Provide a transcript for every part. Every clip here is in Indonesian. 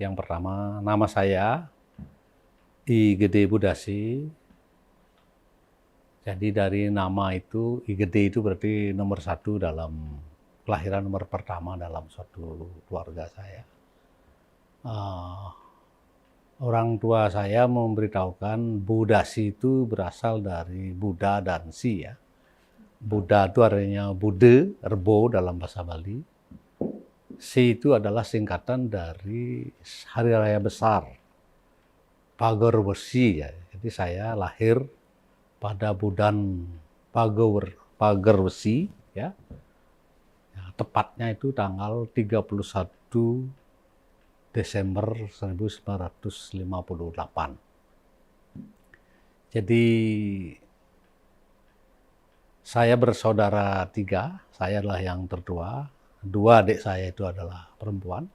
Yang pertama, nama saya I Gede Budasi. Jadi dari nama itu, I Gede itu berarti nomor satu dalam kelahiran, nomor pertama dalam suatu keluarga saya. Orang tua saya memberitahukan Budasi itu berasal dari Buddha dan Si ya. Buddha itu artinya Bude, Rebo dalam bahasa Bali. Si itu adalah singkatan dari Hari Raya Besar, Pagar Besi ya. Jadi saya lahir pada bulan Pagar Besi ya. Tepatnya itu tanggal 31 Desember 1958. Jadi saya bersaudara 3, saya adalah yang tertua. 2 adik saya itu adalah perempuan.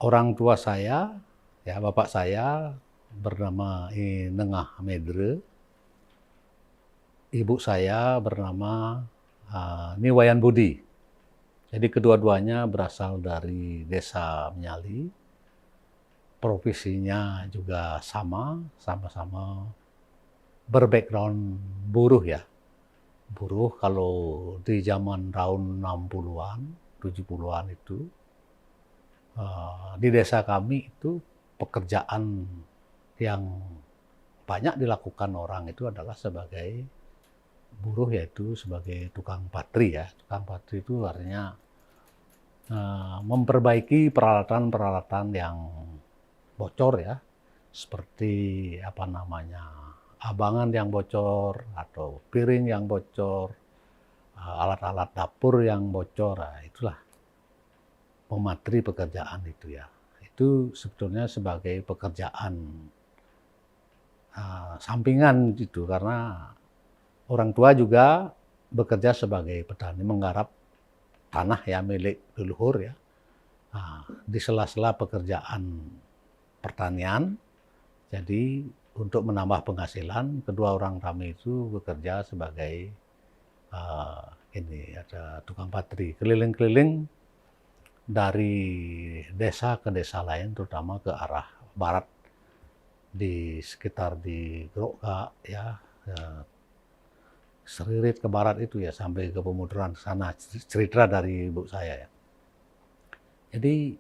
Orang tua saya, ya bapak saya bernama I Nengah Medre. Ibu saya bernama Niwayan Budi. Jadi kedua-duanya berasal dari desa Menyali. Profesinya juga sama-sama berbackground buruh ya. Buruh kalau di zaman tahun 60-an, 70-an itu, di desa kami itu pekerjaan yang banyak dilakukan orang itu adalah sebagai buruh, yaitu sebagai tukang patri ya. Tukang patri itu artinya memperbaiki peralatan-peralatan yang bocor ya, seperti abangan yang bocor atau piring yang bocor, alat-alat dapur yang bocor. Nah, itulah mematri pekerjaan itu ya. Itu sebetulnya sebagai pekerjaan sampingan itu, karena orang tua juga bekerja sebagai petani, menggarap tanah ya milik leluhur ya. Di sela-sela pekerjaan pertanian, jadi untuk menambah penghasilan, kedua orang kami itu bekerja sebagai ada tukang patri, keliling-keliling dari desa ke desa lain, terutama ke arah barat, di sekitar di Grogak ya, Seririt ke barat itu ya, sampai ke Pemuduran sana, cerita dari ibu saya ya. Jadi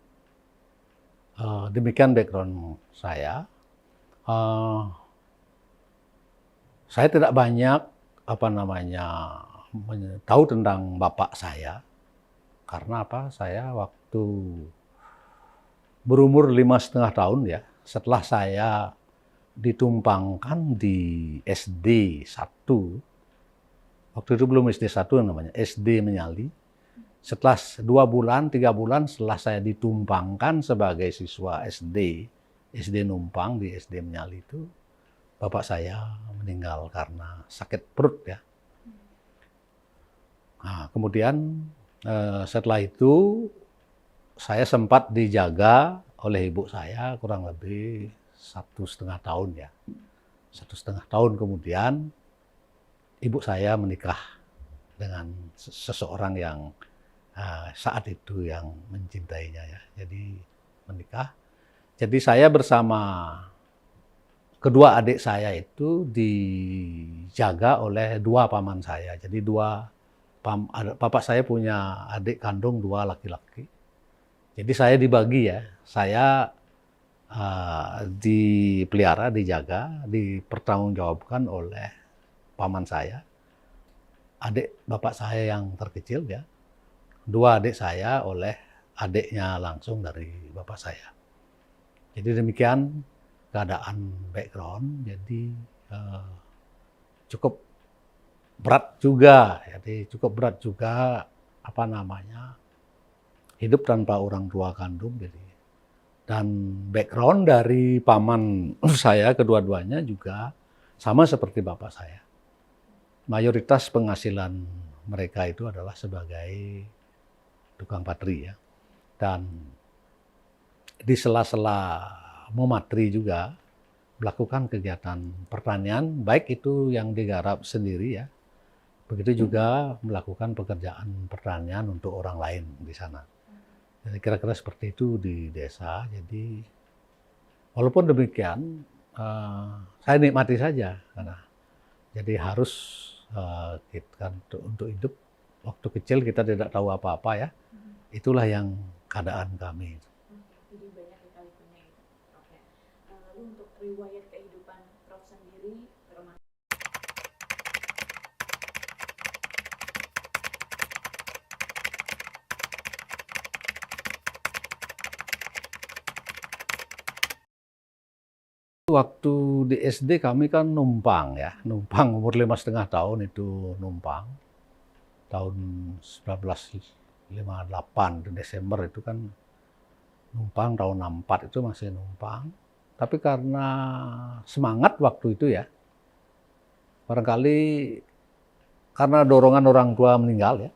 demikian background saya. Saya tidak banyak tahu tentang bapak saya, karena saya waktu berumur 5,5 tahun ya, setelah saya ditumpangkan di SD 1, waktu itu belum SD 1 namanya, SD Menyali. Setelah 2 bulan, 3 bulan setelah saya ditumpangkan sebagai siswa SD numpang di SD Menyali itu, bapak saya meninggal karena sakit perut ya. Nah, kemudian setelah itu saya sempat dijaga oleh ibu saya kurang lebih 1,5 tahun ya. 1,5 tahun kemudian ibu saya menikah dengan seseorang yang saat itu yang mencintainya ya. Jadi menikah. Jadi saya bersama kedua adik saya itu dijaga oleh 2 paman saya. Jadi bapak saya punya adik kandung 2 laki-laki. Jadi saya dibagi ya. Saya dipelihara, dijaga, dipertanggungjawabkan oleh paman saya. Adik bapak saya yang terkecil ya. 2 adik saya oleh adiknya langsung dari bapak saya. Jadi demikian keadaan background. Jadi cukup berat juga. Jadi cukup berat juga hidup tanpa orang tua kandung. Jadi, dan background dari paman saya kedua-duanya juga sama seperti bapak saya. Mayoritas penghasilan mereka itu adalah sebagai tukang patri ya. Dan di sela-sela mematri juga melakukan kegiatan pertanian, baik itu yang digarap sendiri ya, begitu juga melakukan pekerjaan pertanian untuk orang lain di sana. Jadi kira-kira seperti itu di desa. Jadi walaupun demikian, saya nikmati saja karena jadi harus kita untuk hidup. Waktu kecil kita tidak tahu apa-apa ya. Itulah yang keadaan kami. Jadi banyak lika-likunya itu. Oke. Lalu untuk riwayat kehidupan Prof sendiri remaja. Waktu di SD kami kan numpang ya, numpang umur 5,5 tahun itu numpang. Tahun 1958 di Desember itu kan numpang, tahun 64 itu masih numpang. Tapi karena semangat waktu itu ya, barangkali karena dorongan orang tua meninggal ya,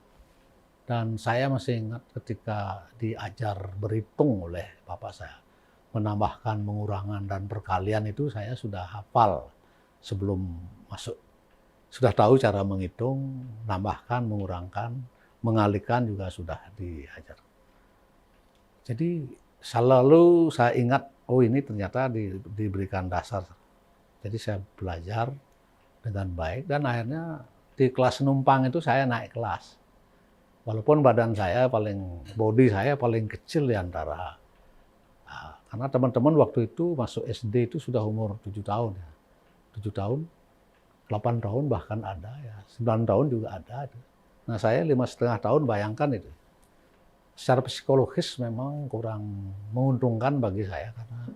dan saya masih ingat ketika diajar berhitung oleh bapak saya, menambahkan, mengurangan, dan perkalian itu saya sudah hafal sebelum masuk. Sudah tahu cara menghitung, menambahkan, mengurangkan, mengalihkan juga sudah diajar. Jadi selalu saya ingat, oh ini ternyata diberikan dasar. Jadi saya belajar dengan baik dan akhirnya di kelas numpang itu saya naik kelas. Walaupun badan saya body saya paling kecil di antara. Karena teman-teman waktu itu masuk SD itu sudah umur 7 tahun ya. 7 tahun, 8 tahun bahkan ada ya, 9 tahun juga ada. Nah saya 5,5 tahun, bayangkan itu. Secara psikologis memang kurang menguntungkan bagi saya karena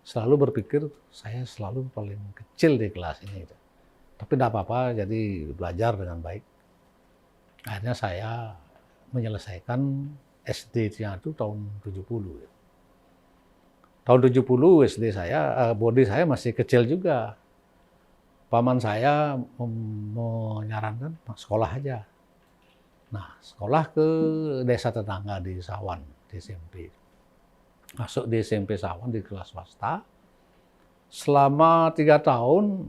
selalu berpikir saya selalu paling kecil di kelas ini. Tapi tidak apa-apa, jadi belajar dengan baik. Akhirnya saya menyelesaikan SD-nya itu tahun 70. Tahun 70 SD saya, body saya masih kecil juga. Paman saya menyarankan sekolah aja. Nah, sekolah ke desa tetangga di Sawan, di SMP. Masuk di SMP Sawan di kelas swasta. Selama 3 tahun,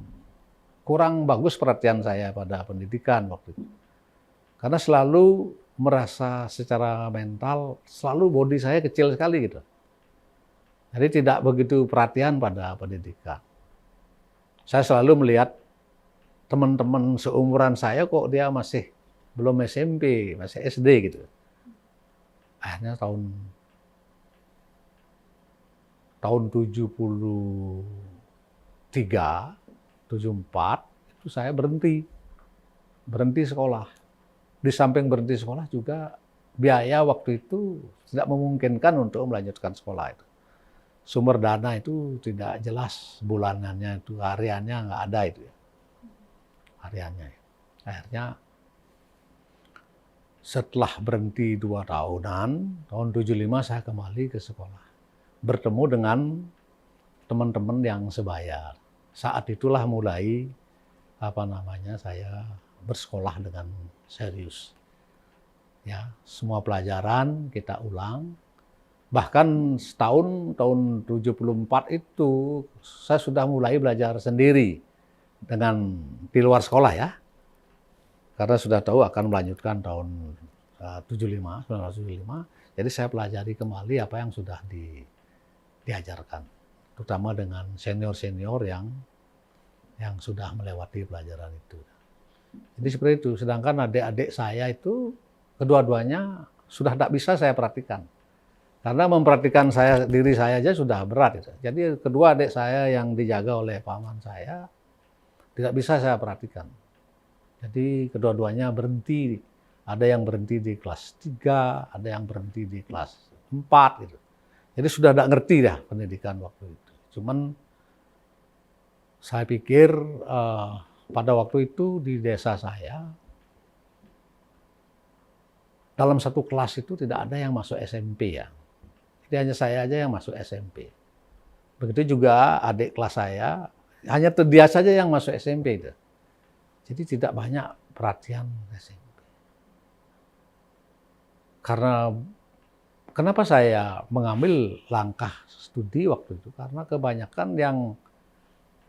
kurang bagus perhatian saya pada pendidikan waktu itu. Karena selalu merasa secara mental, selalu body saya kecil sekali gitu. Jadi tidak begitu perhatian pada pendidikan. Saya selalu melihat teman-teman seumuran saya kok dia masih belum SMP, masih SD gitu. Akhirnya tahun 73, 74 itu saya berhenti sekolah. Di samping berhenti sekolah juga biaya waktu itu tidak memungkinkan untuk melanjutkan sekolah itu. Sumber dana itu tidak jelas, bulanannya itu, hariannya nggak ada itu ya. Hariannya. Akhirnya setelah berhenti 2 tahunan, tahun 75 saya kembali ke sekolah. Bertemu dengan teman-teman yang sebaya. Saat itulah mulai saya bersekolah dengan serius. Ya, semua pelajaran kita ulang. Bahkan setahun, tahun 74 itu saya sudah mulai belajar sendiri dengan di luar sekolah ya. Karena sudah tahu akan melanjutkan tahun 1975. Jadi saya pelajari kembali apa yang sudah diajarkan. Terutama dengan senior-senior yang sudah melewati pelajaran itu. Jadi seperti itu. Sedangkan adik-adik saya itu kedua-duanya sudah tidak bisa saya perhatikan. Karena memperhatikan diri saya aja sudah berat. Jadi kedua adik saya yang dijaga oleh paman saya tidak bisa saya perhatikan. Jadi kedua-duanya berhenti. Ada yang berhenti di kelas 3, ada yang berhenti di kelas 4 gitu. Jadi sudah tidak ngerti dah pendidikan waktu itu. Cuman saya pikir pada waktu itu di desa saya dalam satu kelas itu tidak ada yang masuk SMP ya. Jadi hanya saya aja yang masuk SMP. Begitu juga adik kelas saya, hanya dia saja yang masuk SMP itu. Jadi tidak banyak perhatian SMP. Karena kenapa saya mengambil langkah studi waktu itu? Karena kebanyakan yang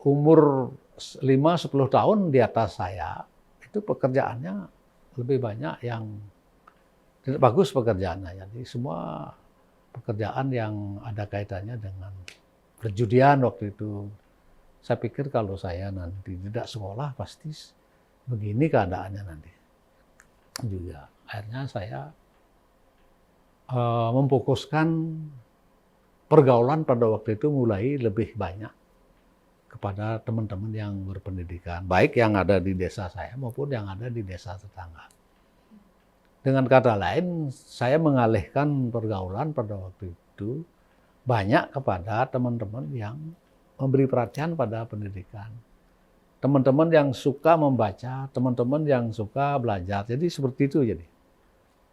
umur 5-10 tahun di atas saya, itu pekerjaannya lebih banyak yang tidak bagus pekerjaannya. Jadi semua pekerjaan yang ada kaitannya dengan perjudian waktu itu. Saya pikir kalau saya nanti tidak sekolah pasti begini keadaannya nanti juga. Akhirnya saya memfokuskan pergaulan pada waktu itu mulai lebih banyak kepada teman-teman yang berpendidikan, baik yang ada di desa saya maupun yang ada di desa tetangga. Dengan kata lain, saya mengalihkan pergaulan pada waktu itu banyak kepada teman-teman yang memberi perhatian pada pendidikan. Teman-teman yang suka membaca, teman-teman yang suka belajar. Jadi seperti itu jadi.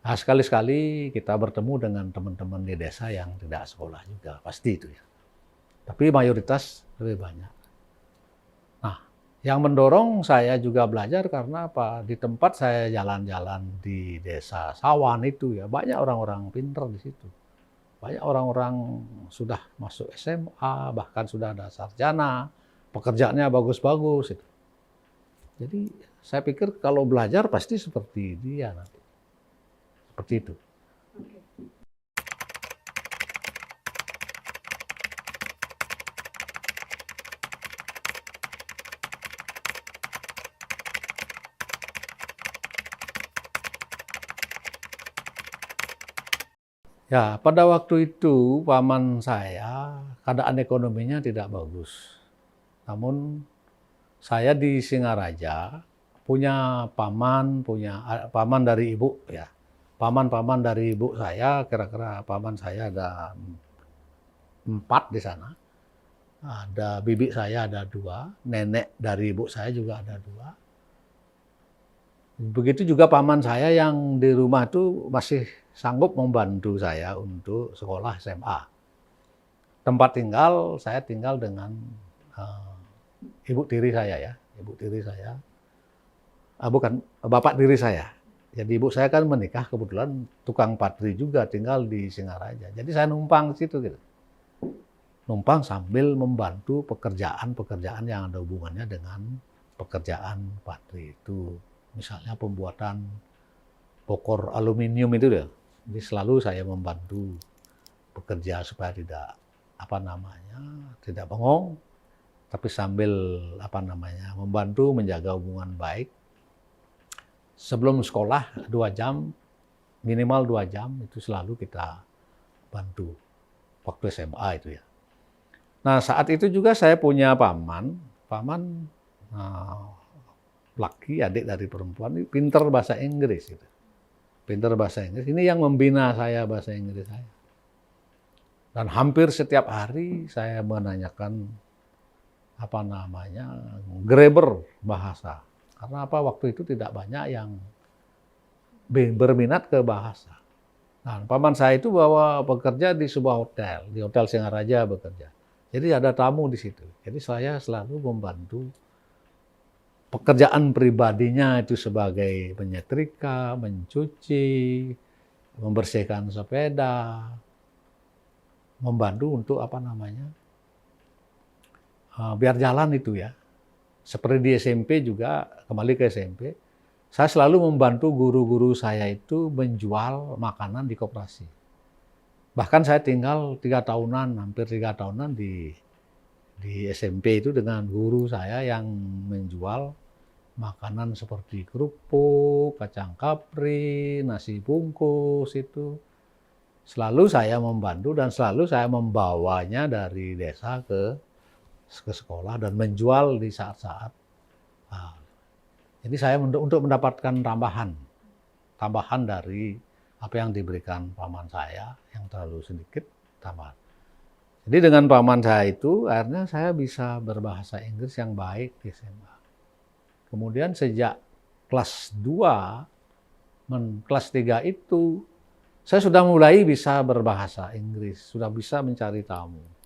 Nah, sekali-sekali kita bertemu dengan teman-teman di desa yang tidak sekolah juga, pasti itu ya. Tapi mayoritas lebih banyak. Nah, yang mendorong saya juga belajar karena apa? Di tempat saya jalan-jalan di desa Sawan itu ya, banyak orang-orang pintar di situ. Banyak orang-orang sudah masuk SMA, bahkan sudah ada sarjana, pekerjaannya bagus-bagus itu. Jadi saya pikir kalau belajar pasti seperti dia nanti. Seperti itu. Oke. Ya, pada waktu itu paman saya keadaan ekonominya tidak bagus. Namun saya di Singaraja punya paman dari ibu ya. Paman-paman dari ibu saya, kira-kira paman saya ada 4 di sana. Ada bibi saya ada 2, nenek dari ibu saya juga ada 2. Begitu juga paman saya yang di rumah itu masih sanggup membantu saya untuk sekolah SMA. Tempat tinggal, saya tinggal dengan ibu tiri saya ya, ibu tiri saya. Bukan, bapak tiri saya. Jadi ibu saya kan menikah kebetulan tukang patri juga tinggal di Singaraja. Jadi saya numpang di situ gitu. Numpang sambil membantu pekerjaan-pekerjaan yang ada hubungannya dengan pekerjaan patri itu. Misalnya pembuatan bokor aluminium itu deh. Jadi selalu saya membantu bekerja supaya tidak tidak bengong, tapi sambil membantu menjaga hubungan baik. Sebelum sekolah 2 jam, minimal 2 jam itu selalu kita bantu waktu SMA itu ya. Nah saat itu juga saya punya paman laki, adik dari perempuan, ini pinter bahasa Inggris gitu. Pinter bahasa Inggris, ini yang membina saya bahasa Inggris saya. Dan hampir setiap hari saya menanyakan grammar bahasa. Karena waktu itu tidak banyak yang berminat ke bahasa. Nah, paman saya itu bekerja di sebuah hotel, di Hotel Singaraja bekerja. Jadi ada tamu di situ. Jadi saya selalu membantu pekerjaan pribadinya itu sebagai menyetrika, mencuci, membersihkan sepeda, membantu untuk biar jalan itu ya. Seperti di SMP juga, kembali ke SMP, saya selalu membantu guru-guru saya itu menjual makanan di koperasi. Bahkan saya tinggal 3 tahunan, hampir 3 tahunan di SMP itu dengan guru saya yang menjual makanan seperti kerupuk, kacang kapri, nasi bungkus itu. Selalu saya membantu dan selalu saya membawanya dari desa ke sekolah dan menjual di saat-saat. Jadi saya untuk mendapatkan tambahan dari apa yang diberikan paman saya yang terlalu sedikit tambahan. Jadi dengan paman saya itu akhirnya saya bisa berbahasa Inggris yang baik di SMA. Kemudian sejak kelas 2, kelas 3 itu saya sudah mulai bisa berbahasa Inggris, sudah bisa mencari tamu.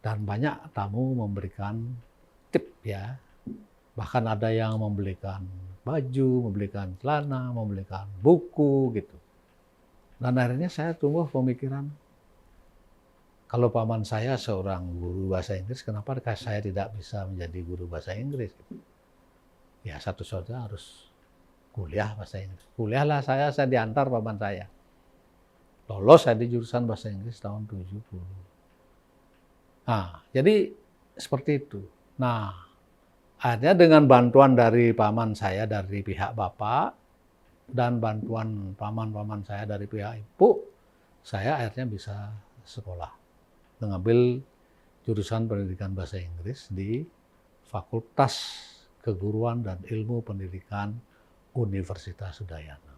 Dan banyak tamu memberikan tip ya. Bahkan ada yang membelikan baju, membelikan celana, membelikan buku gitu. Dan akhirnya saya tumbuh pemikiran, kalau paman saya seorang guru bahasa Inggris, kenapa saya tidak bisa menjadi guru bahasa Inggris? Ya satu saja harus kuliah bahasa Inggris. Kuliahlah saya diantar paman saya. lolos saya di jurusan bahasa Inggris tahun 70. Nah, jadi seperti itu. Nah, akhirnya dengan bantuan dari paman saya dari pihak bapak dan bantuan paman-paman saya dari pihak ibu, saya akhirnya bisa sekolah, mengambil jurusan pendidikan bahasa Inggris di Fakultas Keguruan dan Ilmu Pendidikan Universitas Udayana.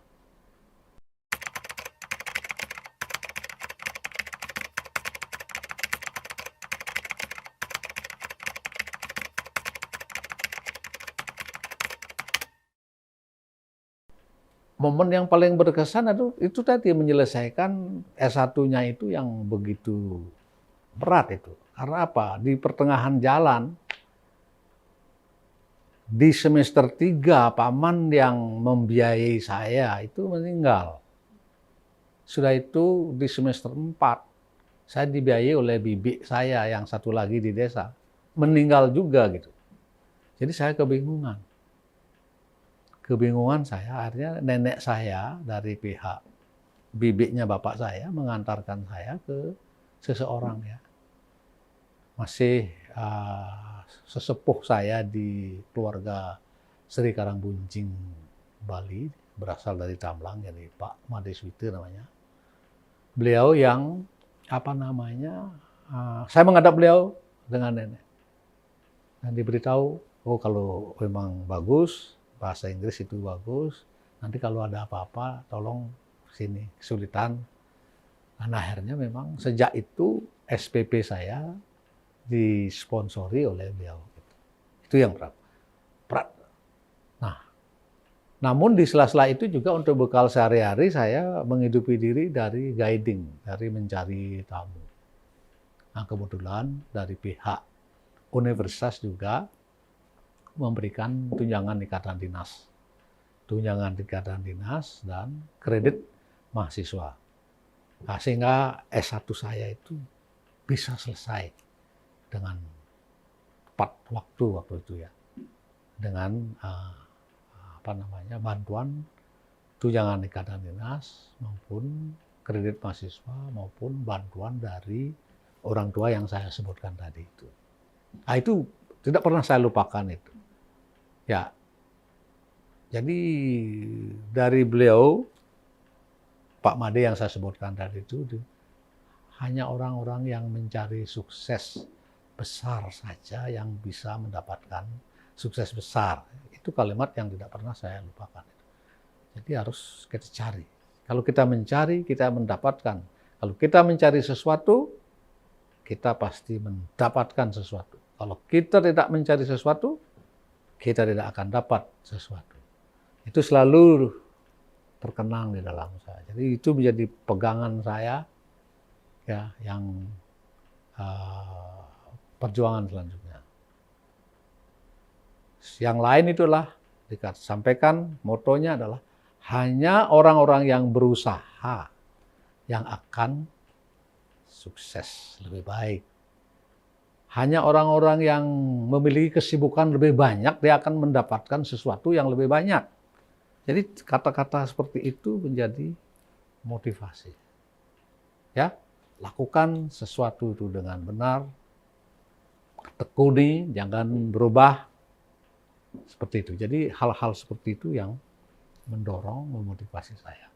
Momen yang paling berkesan itu tadi menyelesaikan S1-nya itu yang begitu berat itu. Karena apa? Di pertengahan jalan, di semester 3, paman yang membiayai saya itu meninggal. Sudah itu di semester 4, saya dibiayai oleh bibi saya yang satu lagi di desa. Meninggal juga gitu. Jadi saya kebingungan. Kebingungan saya, akhirnya nenek saya dari pihak bibiknya bapak saya mengantarkan saya ke seseorang ya. Masih sesepuh saya di keluarga Sri Karangbuncing Bali, berasal dari Tamlang, jadi Pak Madeswite namanya. Beliau yang saya menghadap beliau dengan nenek dan diberitahu, oh kalau memang bagus, bahasa Inggris itu bagus, nanti kalau ada apa-apa tolong sini, kesulitan. Dan akhirnya memang sejak itu SPP saya disponsori oleh beliau. Itu yang berat. Nah, namun di sela-sela itu juga untuk bekal sehari-hari saya menghidupi diri dari guiding, dari mencari tamu. Nah, kebetulan dari pihak universitas juga memberikan tunjangan ikatan dinas dan kredit mahasiswa. Nah, sehingga S1 saya itu bisa selesai dengan tepat waktu itu ya, dengan bantuan tunjangan ikatan dinas maupun kredit mahasiswa maupun bantuan dari orang tua yang saya sebutkan tadi itu. Nah, itu tidak pernah saya lupakan itu. Ya, jadi dari beliau, Pak Made yang saya sebutkan tadi itu, hanya orang-orang yang mencari sukses besar saja yang bisa mendapatkan sukses besar. Itu kalimat yang tidak pernah saya lupakan. Jadi harus kita cari. Kalau kita mencari, kita mendapatkan. Kalau kita mencari sesuatu, kita pasti mendapatkan sesuatu. Kalau kita tidak mencari sesuatu, kita tidak akan dapat sesuatu. Itu selalu terkenang di dalam saya. Jadi itu menjadi pegangan saya ya, yang perjuangan selanjutnya. Yang lain itulah disampaikan motonya adalah hanya orang-orang yang berusaha yang akan sukses lebih baik. Hanya orang-orang yang memiliki kesibukan lebih banyak, dia akan mendapatkan sesuatu yang lebih banyak. Jadi kata-kata seperti itu menjadi motivasi. Ya, lakukan sesuatu itu dengan benar, tekuni, jangan berubah. Seperti itu. Jadi hal-hal seperti itu yang mendorong, memotivasi saya.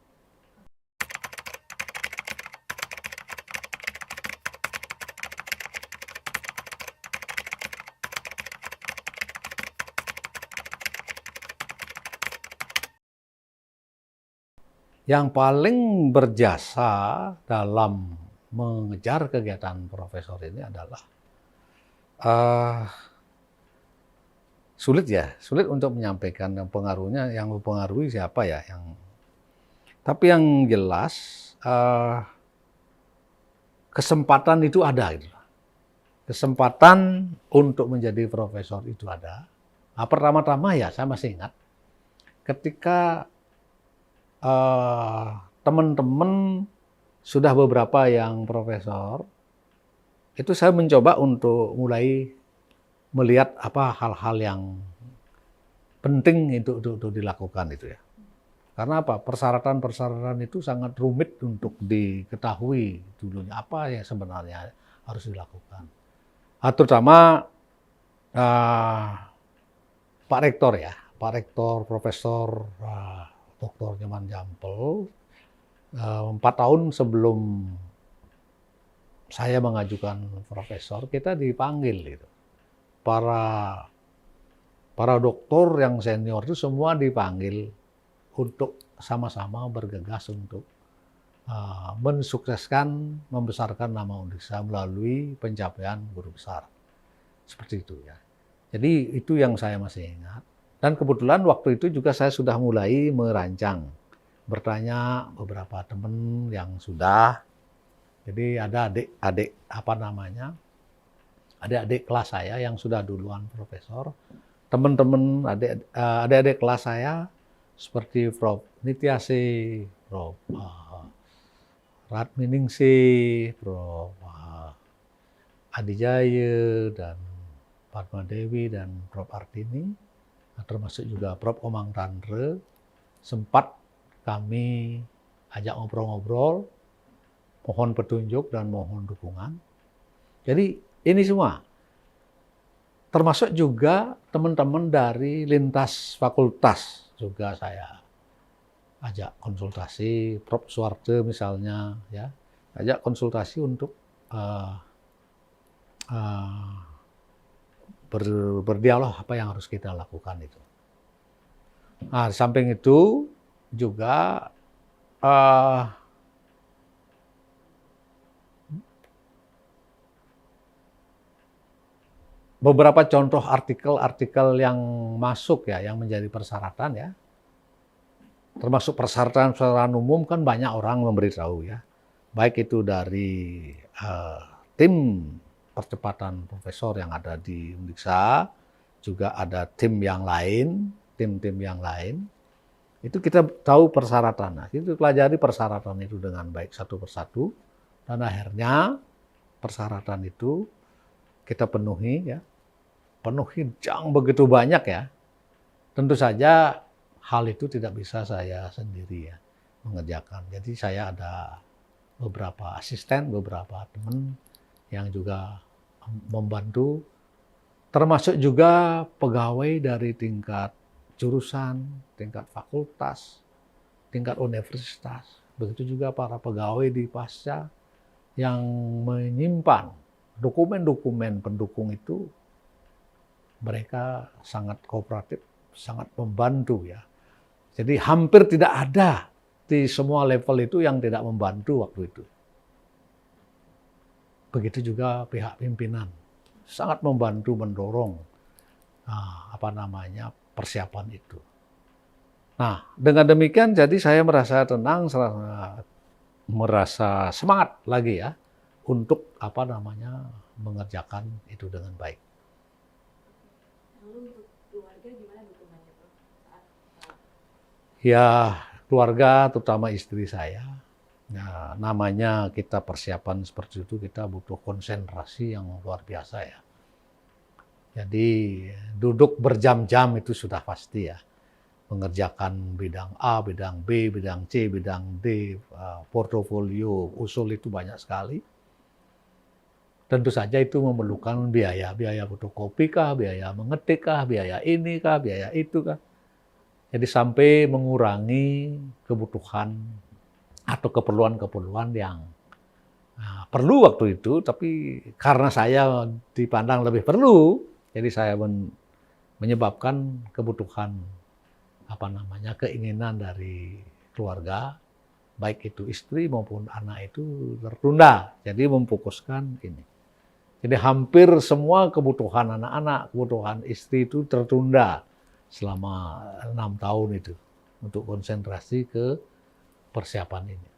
Yang paling berjasa dalam mengejar kegiatan profesor ini adalah sulit untuk menyampaikan yang pengaruhnya, yang mempengaruhi siapa ya, tapi yang jelas kesempatan itu ada gitu. Kesempatan untuk menjadi profesor itu ada. Nah, pertama-tama ya saya masih ingat ketika teman-teman sudah beberapa yang profesor, itu saya mencoba untuk mulai melihat apa hal-hal yang penting itu dilakukan itu ya. Karena apa? Persyaratan-persyaratan itu sangat rumit untuk diketahui dulunya apa yang sebenarnya harus dilakukan. Terutama Pak Rektor ya, Pak Rektor Profesor Dr. Nyoman Jampel, 4 tahun sebelum saya mengajukan profesor, kita dipanggil gitu. Para doktor yang senior itu semua dipanggil untuk sama-sama bergegas untuk mensukseskan, membesarkan nama Undiksa melalui pencapaian guru besar. Seperti itu ya. Jadi itu yang saya masih ingat. Dan kebetulan waktu itu juga saya sudah mulai merancang. Bertanya beberapa teman yang sudah. Jadi ada adik-adik kelas saya yang sudah duluan profesor. Teman-teman adik-adik kelas saya seperti Prof. Nityasi, Prof. Ratminingsih, Prof. Adi Jaya, dan Padma Dewi, dan Prof. Artini, termasuk juga Prof. Omang Tandre, sempat kami ajak ngobrol-ngobrol, mohon petunjuk dan mohon dukungan. Jadi ini semua, termasuk juga teman-teman dari lintas fakultas juga saya ajak konsultasi, Prof. Suwarte misalnya, ya, ajak konsultasi untuk berdialog apa yang harus kita lakukan itu. Nah, di samping itu juga beberapa contoh artikel-artikel yang masuk ya, yang menjadi persyaratan ya. Termasuk persyaratan umum kan banyak orang memberitahu ya. Baik itu dari tim percepatan profesor yang ada di Undiksa, juga ada tim yang lain, tim-tim yang lain. Itu kita tahu persyaratan. Nah, kita pelajari persyaratan itu dengan baik satu persatu, dan akhirnya persyaratan itu kita penuhi ya. Penuhi yang begitu banyak ya. Tentu saja hal itu tidak bisa saya sendiri ya mengerjakan. Jadi saya ada beberapa asisten, beberapa teman yang juga membantu, termasuk juga pegawai dari tingkat jurusan, tingkat fakultas, tingkat universitas. Begitu juga para pegawai di Pasca yang menyimpan dokumen-dokumen pendukung itu, mereka sangat kooperatif, sangat membantu ya. Jadi hampir tidak ada di semua level itu yang tidak membantu waktu itu. Begitu juga pihak pimpinan, sangat membantu mendorong persiapan itu. Nah, dengan demikian jadi saya merasa tenang, merasa semangat lagi ya untuk mengerjakan itu dengan baik. Lalu untuk keluarga gimana dukungannya, Prof? Ya, keluarga terutama istri saya. Nah, namanya kita persiapan seperti itu, kita butuh konsentrasi yang luar biasa ya. Jadi duduk berjam-jam itu sudah pasti ya. Mengerjakan bidang A, bidang B, bidang C, bidang D, portofolio, usul itu banyak sekali. Tentu saja itu memerlukan biaya fotokopi kah, biaya mengetik kah, biaya ini kah, biaya itu kah. Jadi sampai mengurangi kebutuhan atau keperluan-keperluan yang perlu waktu itu, tapi karena saya dipandang lebih perlu, jadi saya menyebabkan kebutuhan keinginan dari keluarga, baik itu istri maupun anak itu tertunda. Jadi memfokuskan ini. Jadi hampir semua kebutuhan anak-anak, kebutuhan istri itu tertunda selama 6 tahun itu untuk konsentrasi ke persiapan ini.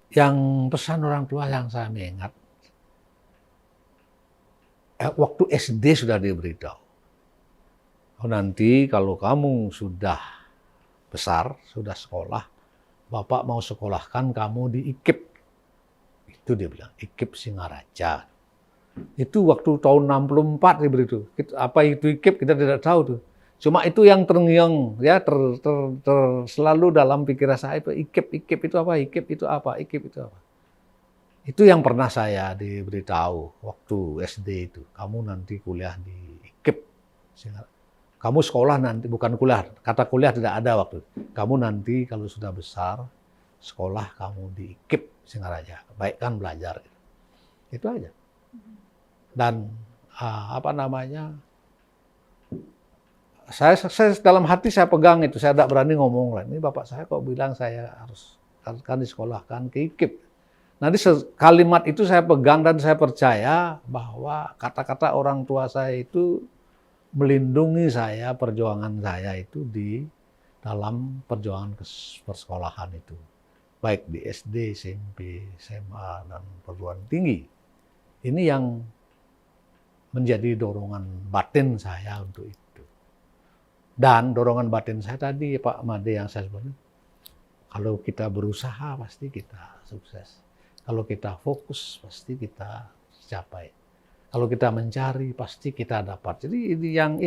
Yang pesan orang tua yang saya ingat, waktu SD sudah diberitahu, nanti kalau kamu sudah besar, sudah sekolah, Bapak mau sekolahkan kamu di IKIP. Itu dia bilang, IKIP Singaraja. Itu waktu tahun 64 dia beritahu. Apa itu IKIP kita tidak tahu tuh. Cuma itu yang terngiang ya selalu dalam pikiran saya itu IKIP itu apa? IKIP itu apa? IKIP itu apa? Itu yang pernah saya diberitahu waktu SD itu. Kamu nanti kuliah di IKIP. Kamu sekolah nanti, bukan kuliah. Kata kuliah tidak ada waktu itu. Kamu nanti kalau sudah besar, sekolah kamu di IKIP Singaraja. Baikkan belajar. Itu aja. Dan apa namanya, saya dalam hati saya pegang itu, saya tidak berani ngomong. Ini bapak saya kok bilang saya harus disekolahkan ke IKIP. Nanti kalimat itu saya pegang dan saya percaya bahwa kata-kata orang tua saya itu melindungi saya, perjuangan saya itu di dalam perjuangan persekolahan itu. Baik di SD, SMP, SMA, dan perguruan tinggi. Ini yang menjadi dorongan batin saya untuk itu. Dan dorongan batin saya tadi, Pak Made, yang saya sebutkan, kalau kita berusaha pasti kita sukses. Kalau kita fokus pasti kita capai. Kalau kita mencari pasti kita dapat. Jadi yang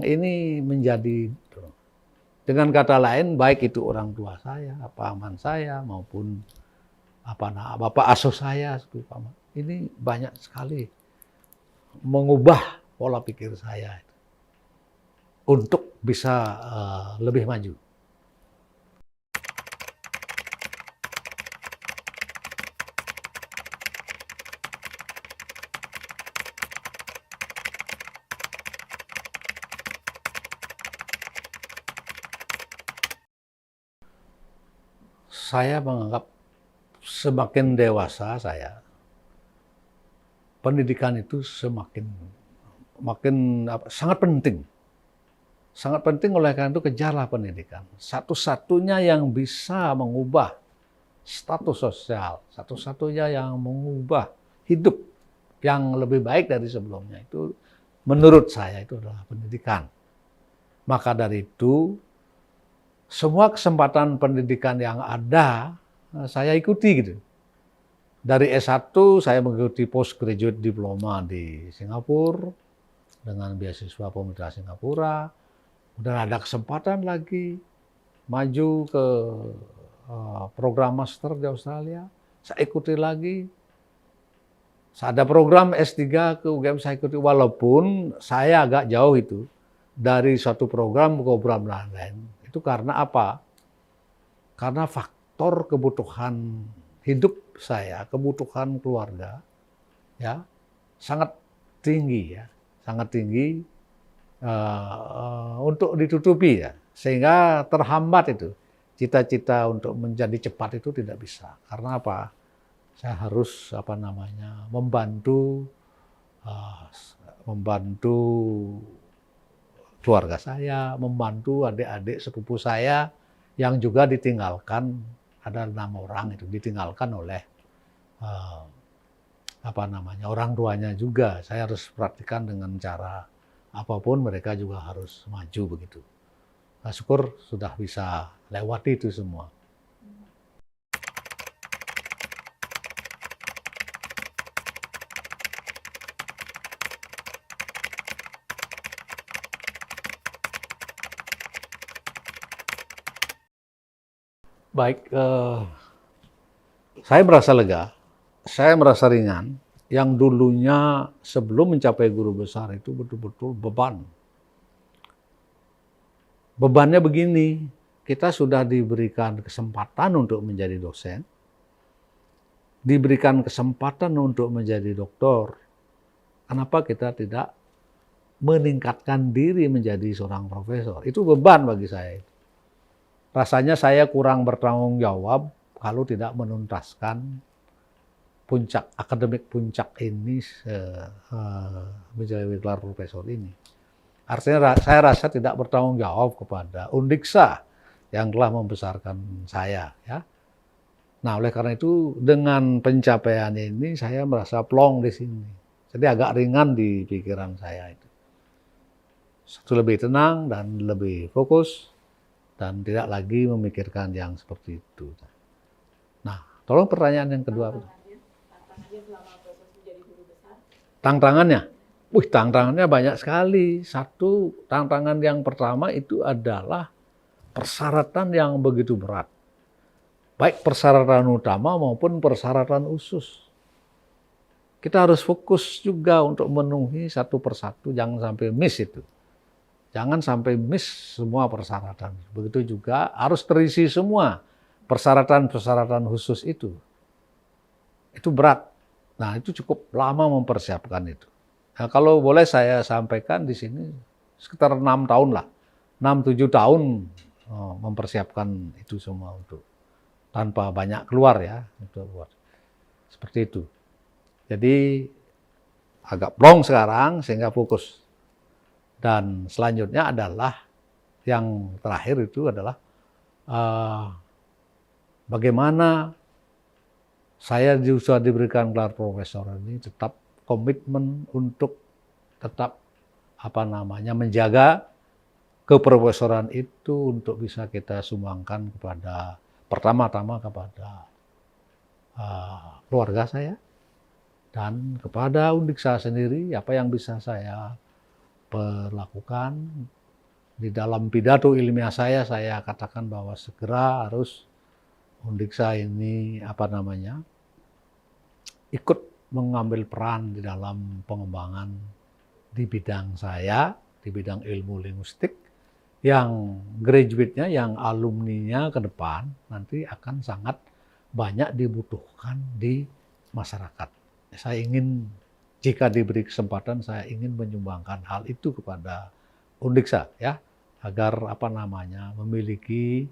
ini menjadi, dengan kata lain, baik itu orang tua saya, paman saya maupun bapak asuh saya, ini banyak sekali mengubah pola pikir saya untuk bisa lebih maju. Saya menganggap semakin dewasa saya, pendidikan itu sangat penting. Sangat penting, oleh karena itu kejarlah pendidikan. Satu-satunya yang bisa mengubah status sosial, satu-satunya yang mengubah hidup yang lebih baik dari sebelumnya itu, menurut saya, itu adalah pendidikan. Maka dari itu, semua kesempatan pendidikan yang ada, saya ikuti gitu. Dari S1 saya mengikuti postgraduate diploma di Singapura dengan beasiswa pemerintah Singapura. Kemudian ada kesempatan lagi maju ke program master di Australia. Saya ikuti lagi. Ada program S3 ke UGM saya ikuti, walaupun saya agak jauh itu dari suatu program ke program lain. Itu karena apa? Karena faktor kebutuhan hidup saya, kebutuhan keluarga, ya sangat tinggi ya, sangat tinggi untuk ditutupi ya, sehingga terhambat itu cita-cita untuk menjadi cepat itu tidak bisa. Karena apa? Saya harus membantu keluarga saya, membantu adik-adik sepupu saya yang juga ditinggalkan, ada 6 orang itu ditinggalkan oleh orang tuanya juga. Saya harus perhatikan dengan cara apapun, mereka juga harus maju begitu. Nah, syukur sudah bisa lewati itu semua. Baik, saya merasa lega, saya merasa ringan. Yang dulunya sebelum mencapai guru besar itu betul-betul beban. Bebannya begini, kita sudah diberikan kesempatan untuk menjadi dosen, diberikan kesempatan untuk menjadi doktor. Kenapa kita tidak meningkatkan diri menjadi seorang profesor? Itu beban bagi saya. Rasanya saya kurang bertanggung jawab kalau tidak menuntaskan akademik puncak ini menjadi gelar profesor ini. Artinya saya rasa tidak bertanggung jawab kepada Undiksa yang telah membesarkan saya. Ya. Nah, oleh karena itu dengan pencapaian ini saya merasa plong di sini. Jadi agak ringan di pikiran saya itu. Satu, lebih tenang dan lebih fokus. dan tidak lagi memikirkan yang seperti itu. Nah, tolong pertanyaan yang kedua. Tantangannya selama proses menjadi guru besar. Tantangannya? Tantangannya banyak sekali. Satu, tantangan yang pertama itu adalah persyaratan yang begitu berat. Baik persyaratan utama maupun persyaratan khusus. Kita harus fokus juga untuk memenuhi satu persatu, jangan sampai miss itu. Jangan sampai miss semua persyaratan. Begitu juga harus terisi semua persyaratan-persyaratan khusus itu. Itu berat. Nah, itu cukup lama mempersiapkan itu. Nah, kalau boleh saya sampaikan di sini sekitar 6 tahun lah. 6-7 tahun mempersiapkan itu semua untuk tanpa banyak keluar ya. Seperti itu. Jadi agak plong sekarang sehingga fokus. Dan selanjutnya adalah yang terakhir itu adalah bagaimana saya sudah diberikan gelar profesor ini tetap komitmen untuk tetap menjaga keprofesoran itu untuk bisa kita sumbangkan kepada pertama-tama kepada keluarga saya dan kepada Undiksa sendiri, apa yang bisa saya perlakukan. Di dalam pidato ilmiah saya katakan bahwa segera harus Undiksa ini ikut mengambil peran di dalam pengembangan di bidang saya, di bidang ilmu linguistik, yang graduate-nya, yang alumninya ke depan nanti akan sangat banyak dibutuhkan di masyarakat. Saya ingin, jika diberi kesempatan, saya ingin menyumbangkan hal itu kepada Undiksa, ya, agar memiliki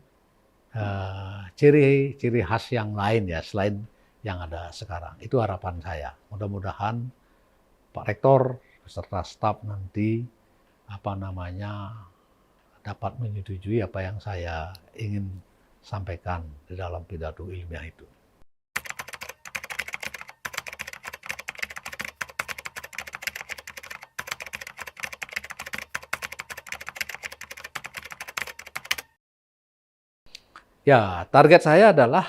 ciri-ciri khas yang lain ya selain yang ada sekarang. Itu harapan saya. Mudah-mudahan Pak Rektor beserta staf nanti dapat menyetujui apa yang saya ingin sampaikan di dalam pidato ilmiah itu. Ya, target saya adalah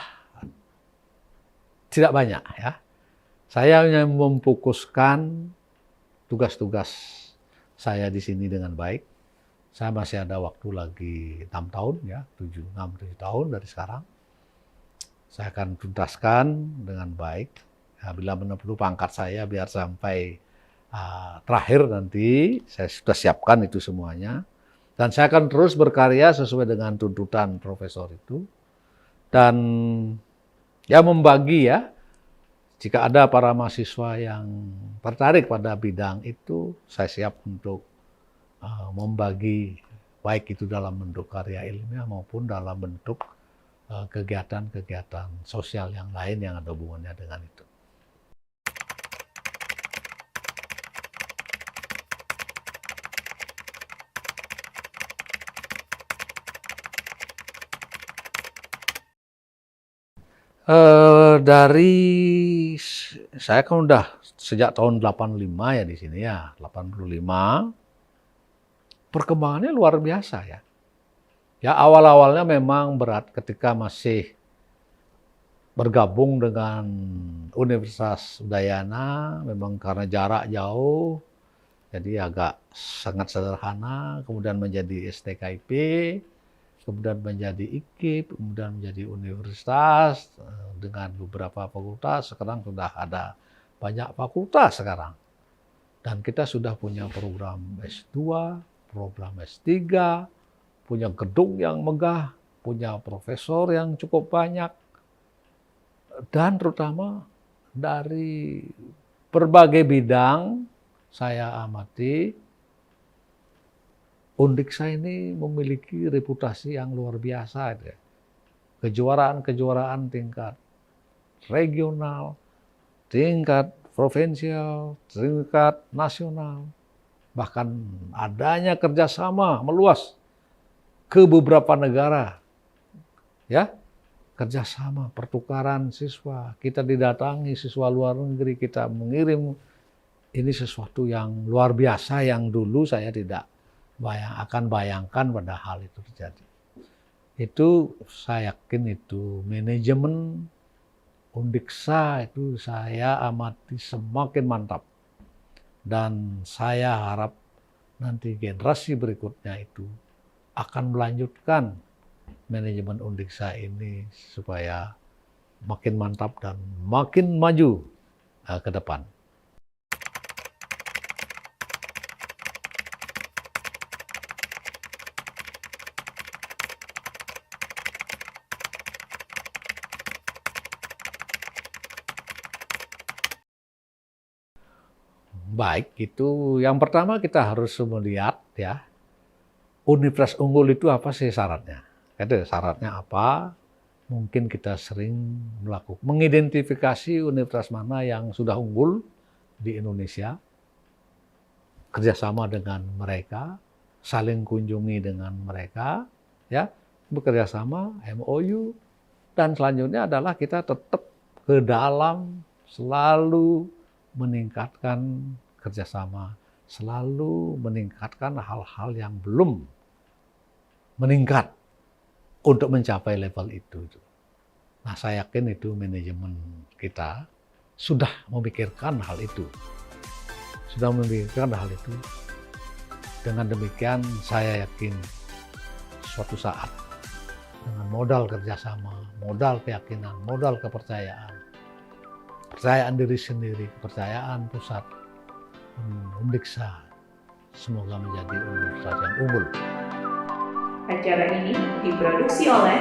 tidak banyak ya. Saya hanya memfokuskan tugas-tugas saya di sini dengan baik. Saya masih ada waktu lagi 6 tahun ya, 7 tahun dari sekarang. Saya akan tuntaskan dengan baik. Ya, bila perlu pangkat saya biar sampai terakhir nanti saya sudah siapkan itu semuanya. Dan saya akan terus berkarya sesuai dengan tuntutan profesor itu. Dan ya membagi ya, jika ada para mahasiswa yang tertarik pada bidang itu, saya siap untuk membagi, baik itu dalam bentuk karya ilmiah maupun dalam bentuk kegiatan-kegiatan sosial yang lain yang ada hubungannya dengan itu. Saya kan udah sejak tahun 85 ya di sini ya, 85. Perkembangannya luar biasa ya. Ya awal-awalnya memang berat ketika masih bergabung dengan Universitas Udayana, memang karena jarak jauh, jadi agak sangat sederhana, kemudian menjadi STKIP, kemudian menjadi IKIP, kemudian menjadi universitas dengan beberapa fakultas. Sekarang sudah ada banyak fakultas sekarang. Dan kita sudah punya program S2, program S3, punya gedung yang megah, punya profesor yang cukup banyak, dan terutama dari berbagai bidang saya amati, Undiksa ini memiliki reputasi yang luar biasa. Kejuaraan-kejuaraan tingkat regional, tingkat provinsial, tingkat nasional, bahkan adanya kerjasama meluas ke beberapa negara, ya, kerjasama, pertukaran siswa, kita didatangi siswa luar negeri, kita mengirim, ini sesuatu yang luar biasa yang dulu saya tidak akan bayangkan pada hal itu terjadi. itu saya yakin itu manajemen Undiksa itu saya amati semakin mantap. Dan saya harap nanti generasi berikutnya itu akan melanjutkan manajemen Undiksa ini supaya makin mantap dan makin maju ke depan. Baik, itu yang pertama kita harus melihat ya, universitas unggul itu apa sih syaratnya? Itu syaratnya apa? Mungkin kita sering mengidentifikasi universitas mana yang sudah unggul di Indonesia, kerjasama dengan mereka, saling kunjungi dengan mereka, ya, bekerja sama, MOU, dan selanjutnya adalah kita tetap ke dalam selalu meningkatkan kerjasama, selalu meningkatkan hal-hal yang belum meningkat untuk mencapai level itu. Nah, saya yakin itu manajemen kita sudah memikirkan hal itu. Sudah memikirkan hal itu. Dengan demikian, saya yakin suatu saat dengan modal kerjasama, modal keyakinan, modal kepercayaan, kepercayaan diri sendiri, kepercayaan pusat, Undiksa semoga menjadi universitas yang unggul. Acara ini diproduksi oleh